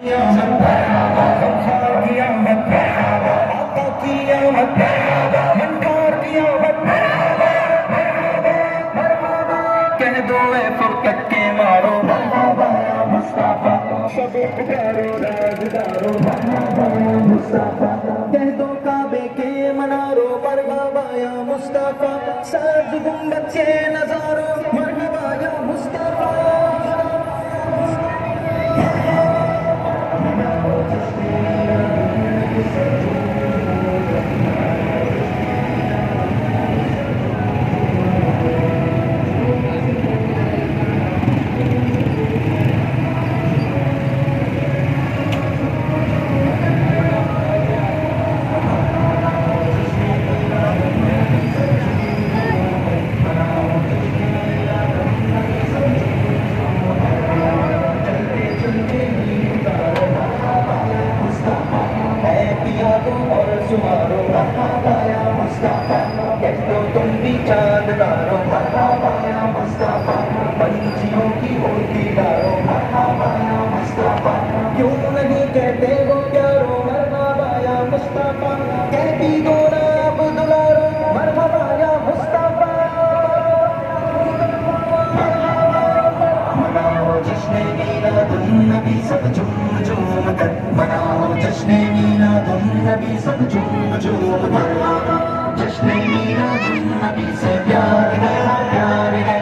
کہہ دو اے فرقت کے مارو مرحبا یا مصطفیٰ، سب پکارو رازدارو مرحبا یا مصطفیٰ، کہہ دو کعبے کے منارو مرحبا یا مصطفیٰ، سبز گنبد سے نظارو مرحبا یا مصطفیٰ، سمارو مرحبا یا مصطفیٰ، کہہ دو تم بھی چاند دارو مرحبا یا مصطفیٰ، پنچھیوں کی اڑتی دارو مرحبا یا مصطفیٰ، کیوں نہیں کہتے وہ پیارو مرحبا یا مصطفیٰ، کہتی دو نا اب دلارو مرحبا یا مصطفیٰ، مناؤ جشن میلاد النبی سب جھوم جھوم کر، مناؤ جشن میلاد النبی سب جھوم جھوم کر، جشن میلاد النبی سے پیار ہے پیار ہے،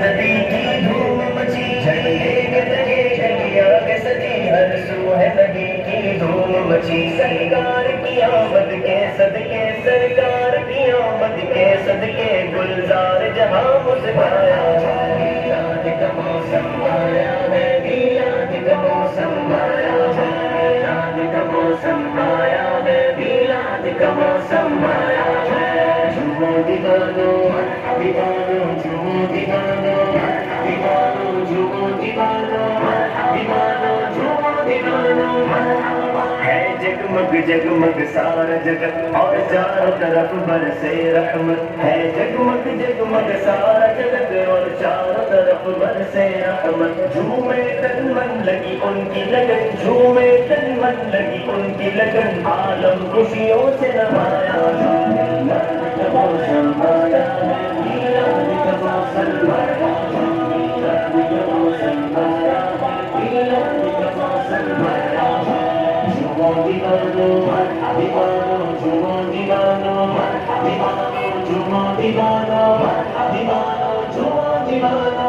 نبی کی دھوم مچی جھنڈے کے لگے جھنڈیاں کے سجی ہر سو ہے نبی کی دھوم مچی، سرکار کی آمد کے صدقے سرکار کی آمد کے صدقے گلزار جہاں مسکرایا ہے، میلاد کا موسم آیا ہے، میلاد کا موسم آیا ہے، میلاد کا موسم آیا ہے، میلاد کا موسم آیا ہے، جھومو دیوانو دیوانو جھومو دیوانو دیوانو جھومو دیوانو دیوانو جھومو دیوانو، ہے جگمگ جگمگ سارا جگت اور چاروں طرف برسے رحمت، ہے جگمگ جگمگ سارا جگت اور چاروں طرف برسے رحمت، جھومے تن من لگی ان کی لگن، جھومے تن من لگی ان کی لگن، عالم خوشیوں سے نمایا ہے، میلاد کا موسم آیا ہے، میلاد کا موسم آیا ہے، میلاد کا موسم آیا ہے، میلاد کا موسم آیا ہے، جھومو دیوانو دیوانو جھومو دیوانو دیوانو جھومو دیوانو دیوانو جھومو دیوانو،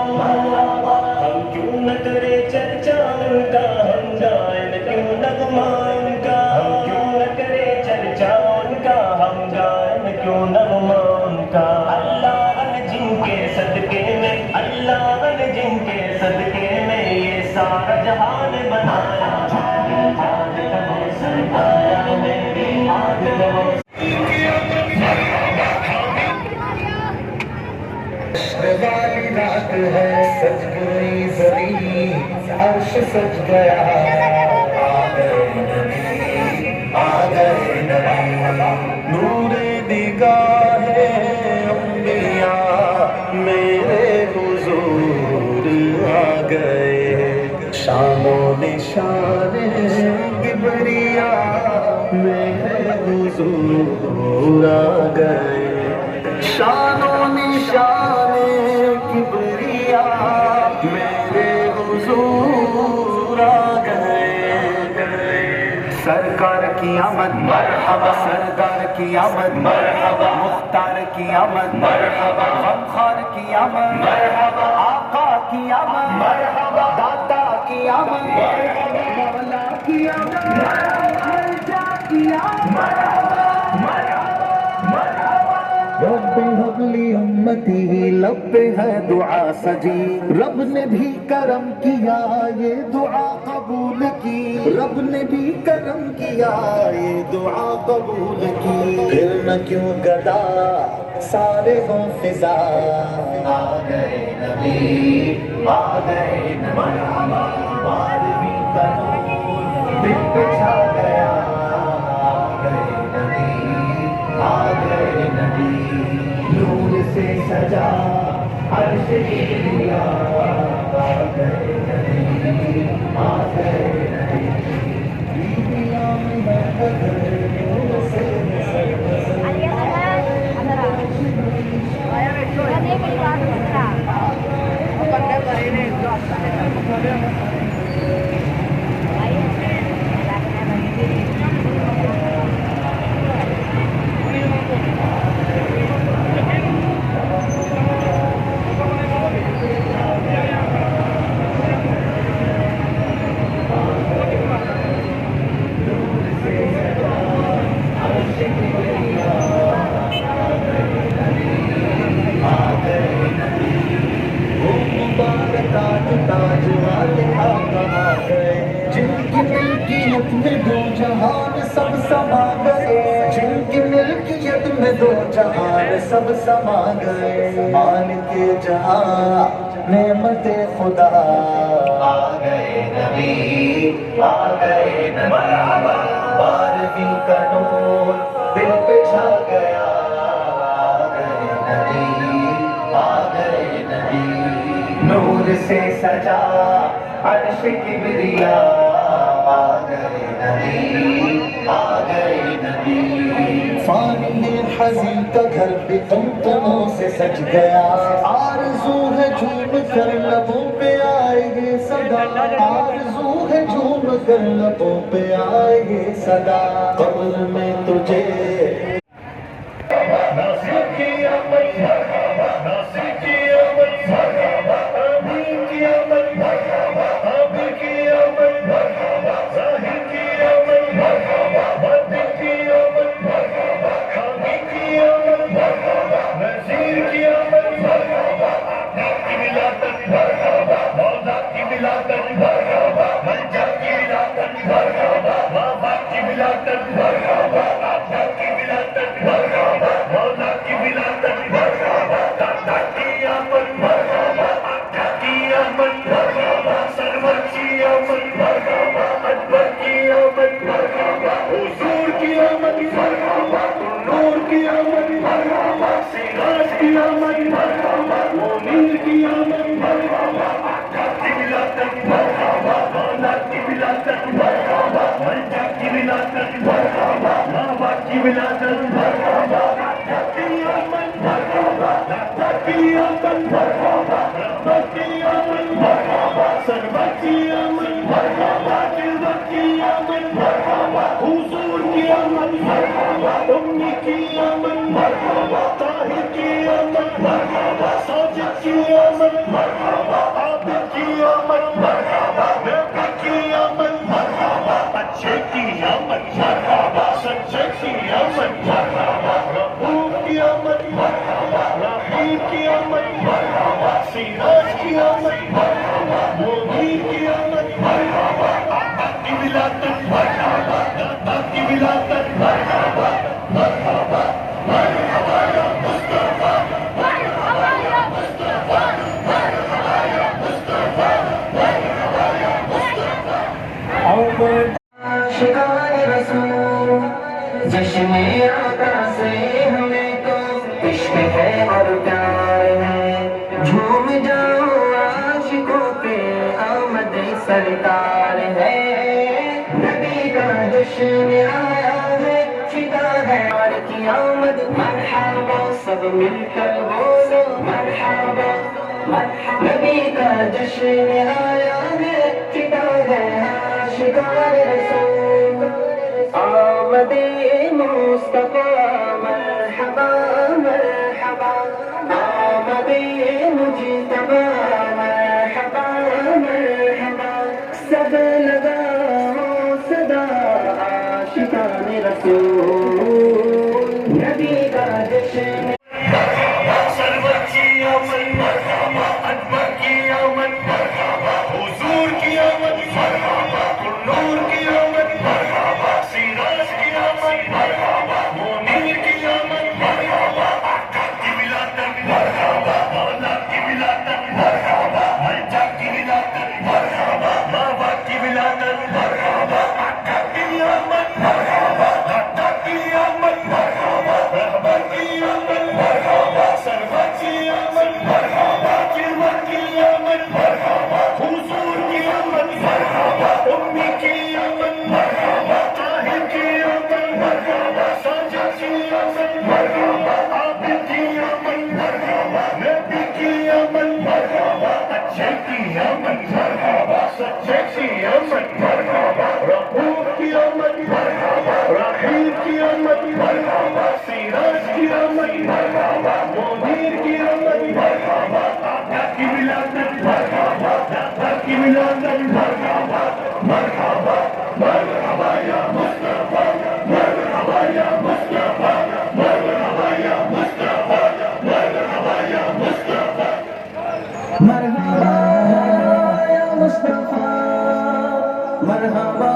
ہم کیوں نہ کرے چرچا ان کا، ہم گائیں کیوں نغمان کا، ہم کیوں نہ کرے چرچا ان کا، ہم گائیں کیوں نغمان کا، اللہ نے جن کے صدقے میں، اللہ نے جن کے صدقے میں یہ سارا جہان بنایا ہے، میلاد کا موسم آیا ہے، میلاد کا موسم والی رات ہے، سج گئی زمین عرش سج گیا، آ گئے نبی آ گئے نبی، نور نگاہ انبیاء میرے حضور آ گئے، شان و نشان کبریاء میرے حضور آ گئے، شان و نشان کبریاء میرے حضور آ گئے، سرکار کی آمد مرحبا، سردار کی آمد مرحبا، مختار کی آمد مرحبا، غمخوار کی آمد مرحبا، آقا کی آمد مرحبا، داتا کی آمد مرحبا، مولا کی آمد مرحبا، مرجع کی آمد مرحبا مرحبا مرحبا، رب هب لی امتی لب پہ ہے دعا سجی، رب نے بھی کرم کیا یہ دعا قبول کی، رب نے بھی کرم کیا یہ دعا قبول کی، پھر نہ کیوں گدا سارے ہوں فضا، آ گئے نبی آ گئے نبی، مرحبا بارہویں کا نور دل پہ چھا گیا، آ گئے نبی آ گئے نبی، نور سے سجا عرش دیا، آ گئے نبی آ گئے نبی۔ میں دو جہان سب سما گئے، جن کی ملکیت میں دو جہان سب سما گئے، مالک جہاں نعمت خدا آ گئے نبی، آ گئے نبی، بارہویں کا نور دل پہ چھا گیا، آ گئے نبی، آ گئے نبی، نور سے سجا عرش کبریا، آ گئے نبی، آ گئے نبی، فانی حزی کا گھر بھی تمتموں سے سج گیا، آرزو ہے جھوم کر لبوں پہ آئے گے صدا، آرزو ہے جھوم کر لبوں پہ آئے گے صدا، قبر میں تجھے ناصر کی آمد، ناصر کی آمد، آمین کی آمد، عابد کی آمد، ظاہر کی آمد، باطن کی آمد، حامی کی آمد، نذیر کی آمد، کی ولادت، مولا کی ولادت، ملجا کی ولادت، بابا کی ولادت، آقا کی ولادت، مولا کی ولادت، دادا کی آمد، آقا کی آمد، سرور کی آمد، اکبر کی آمد، حضور کی آمد، نور کی آمد، سراج کی آمد، منیر کی آمد، آقا کی ولادت، مولا کی ولادت، ملجا کی ولادت، بابا کی ولادت، دادا کی آمد، دادا کی آمد، رحمت کی آمد، سرور کی آمد، عزت کی آمد، حضور کی آمد، امی کی آمد، طاہر کی آمد، ساجد کی آمد، عابد کی آمد، نبی کی آمد، اچھے کی آمد، سچے کی آمد، رؤوف کی آمد، رحیم کی آمد، سراج کی آمد، منیر کی آمد، آقا کی ولادت، دادا کی ولادت، عاشقان رسول جشن آقا سے ہمیں تو عشق ہے اور پیار ہے، جھوم جاؤ عاشقوں پہ آمد سرکار ہے، نبی کا جشن آیا ہے، فدا ہے اور کی آمد، مرحبا سب مل کر بولو مرحبا، نبی کا جشن آیا ہے، فدا ہے عاشقان رسول، آمد مصطفیٰ مرحبا مرحبا، آمد مجتبیٰ مرحبا مرحبا، سب لگاؤ صدا عاشقان رسول، نبی کا جشن، سرور کی آمد، اکبر کی آمد، حضور کی آمد، نور کی آمد، سراج کی آمد، منیر کی آمد، آقا کی ولادت، مولا کی ولادت، ملجا کی ولادت، بابا کی ولادت، آقا کی آمد، دادا کی آمد، رحمت کی آمد، سرور کی آمد، عزت کی آمد، حضور کی آمد، امی کی آمد، طاہر کی آمد، ساجد کی آمد، عابد کی آمد، نبی کی آمد، اچھے کی آمد، سچے کی آمد، رؤوف کی آمد، رحیم کی آمد، سراج کی آمد، منیر کی آمد، آقا کی ولادت، دادا کی ولادت، مرحبا مرحبا یا مصطفیٰ، مرحبا یا مصطفیٰ، مرحبا یا مصطفیٰ، مرحبا یا مصطفیٰ، مرحبا یا مصطفیٰ، مرحبا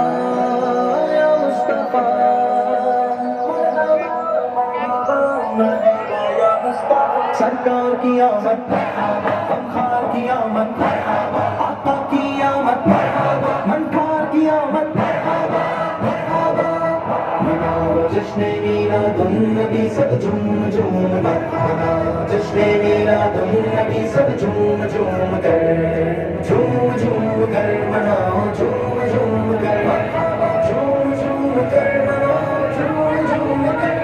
مرحبا یا مصطفیٰ سرکار کی آمد غمخوار کی آمد آقا کی آمد منکار کی آمد مناؤ جشن میلاد النبی سب جھوم جھوم کر مناؤ جشن میلاد النبی سب جھوم جھوم کر مناؤ جھوم جھوم کر جھوم جھوم کر مناؤ جھوم جھوم کر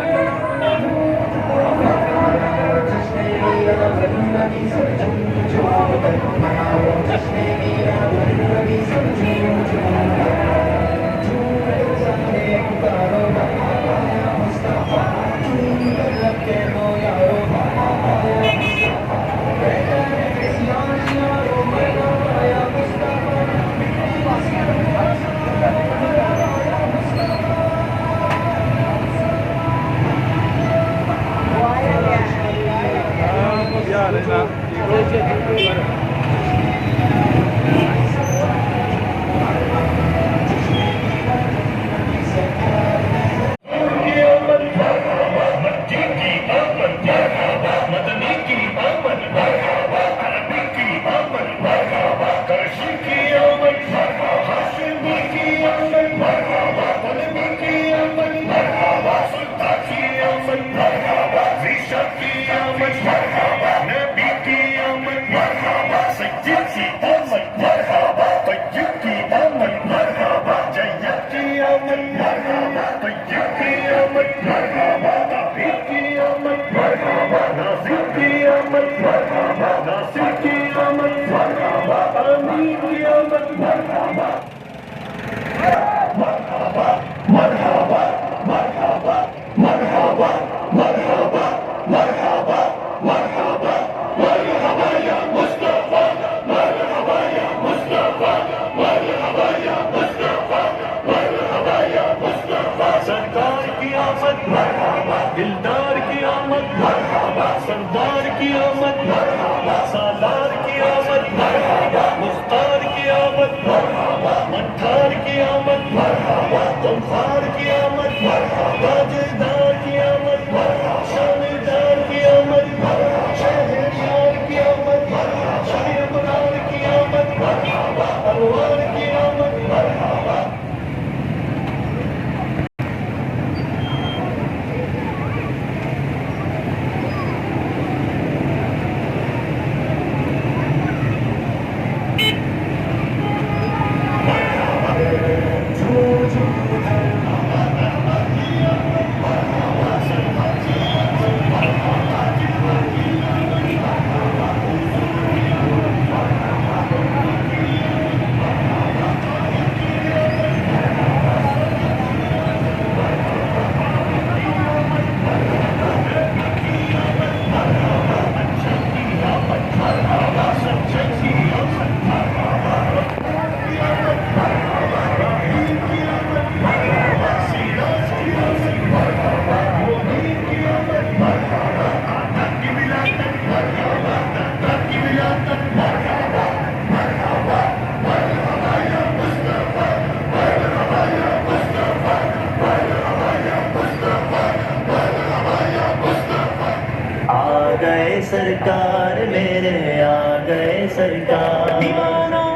جشن میلاد النبی سب جھوم جھوم کر مناؤ جشن میلاد النبی سب جھوم جھوم کر جھوم کر سارے پکارو مرحبا یا مصطفیٰ جھوم کر لب کہو یارو مرحبا یا مصطفیٰ یارو مرحبا یا مصطفیٰ سرکار کی آمد دلدار کی آمد سردار کی آمد سالار کی آمد مختار کی آمد مٹھار کی آمد غمخوار کی آمد تاجدار کی آمد شاندار کی آمد شہریار کی آمد شہریار کی آمد انوار کی آمد سرکار میرے آ گئے سرکار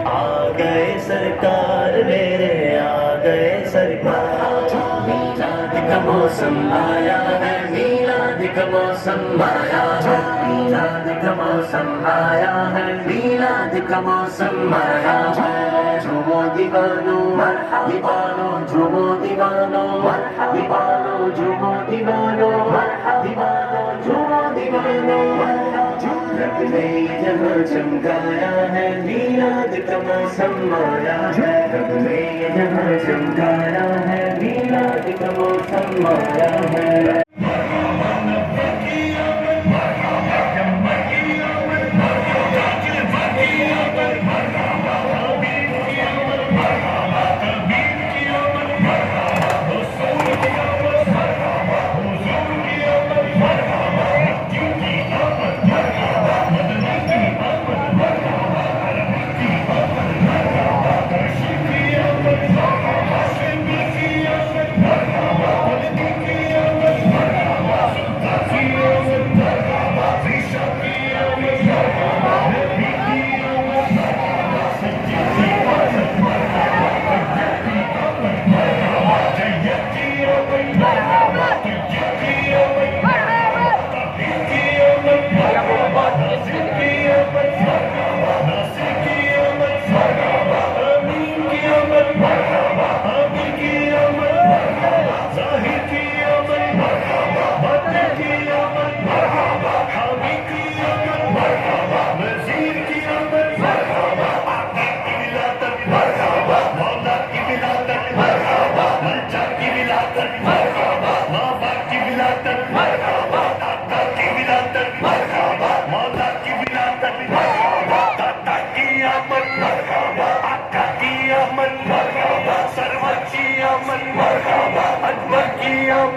آ گئے سرکار میرے آ گئے سرکار میلاد کا موسم آیا ہے میلاد کا موسم آیا ہے میلاد کا موسم آیا ہے میلاد کا موسم آیا ہے جھومو دیوانو دیوانو جھومو دیوانو دیوانو جھومو دیوانو دیوانو جھومو دیوانو رب نے جہاں چمکایا ہے میلاد کا موسم آیا ہے رب نے جہاں چمکایا ہے میلاد کا موسم آیا ہے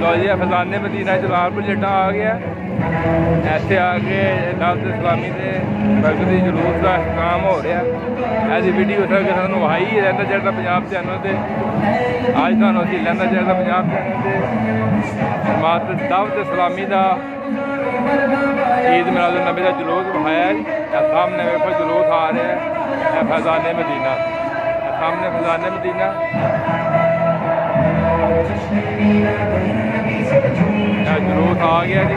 ਲੋ ਜੀ ਫਜ਼ਾਨੇ ਮਦੀਨਾ ਜਲਾਲਪੁਰ ਜੱਟਾ ਆ ਗਿਆ। ਇੱਥੇ ਆ ਕੇ ਦਾਵਤ ਇਸਲਾਮੀ ਦੇ ਬਰਗਦੀ ਜਲੂਸ ਦਾ ਇਖਤਤਾਮ ਹੋ ਰਿਹਾ। ਇਹਦੀ ਵੀਡੀਓ ਸਰ ਸਾਨੂੰ ਵਹਾਈ ਰਹਿੰਦਾ ਜਿਹੜਾ ਪੰਜਾਬ ਚੈਨਲ ਤੇ ਅੱਜ ਤੁਹਾਨੂੰ ਅਸੀਂ ਲੈਂਦਾ ਜਿਹੜਾ ਪੰਜਾਬ ਚੈਨਲ ਤੇ ਜਮਾਤ ਦਾਵਤ ਇਸਲਾਮੀ ਦਾ ਈਦ ਮਿਲਾਦ ਨਬੀ ਦਾ ਜਲੂਸ ਵਿਖਾਇਆ ਜੀ। ਇਹ ਸਾਹਮਣੇ ਵੇਖੋ ਜਲੂਸ ਆ ਰਿਹਾ ਹੈ। ਇਹ ਫਜ਼ਾਨੇ ਮਦੀਨਾ, ਇਹ ਸਾਹਮਣੇ ਫਜ਼ਾਨੇ ਮਦੀਨਾ। ਜਲੂਸ ਆ ਗਿਆ ਜੀ।